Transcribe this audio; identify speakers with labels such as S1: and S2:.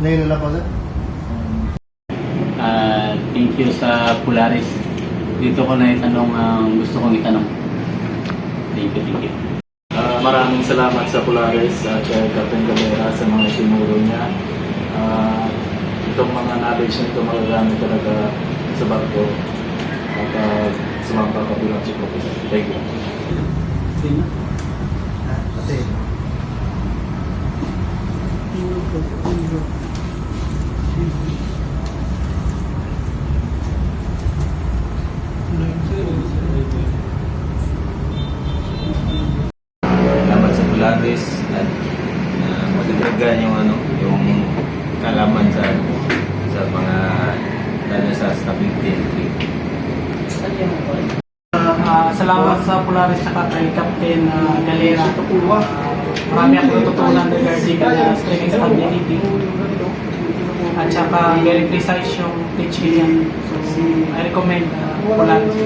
S1: Ngayon na lang po, sir.
S2: Thank you sa Polaris. Dito ko na itanong ang gusto kong itanong. Thank you.
S3: Maraming salamat sa Polaris at kay Captain Galera sa mga itinuro niya. Itong mga knowledge na ito magagamit talaga sa barko at sa mga kakabilang chief officer. Thank you.
S1: Pati.
S4: Salamat sa Polaris at magdagdagan yung kalaman sa mga lalo sa stability.
S5: Salamat sa Polaris at kay Captain Galera. Marami ako natutunan regarding sa streaming stability. At saka very precise yung teaching niya. So I recommend Polaris.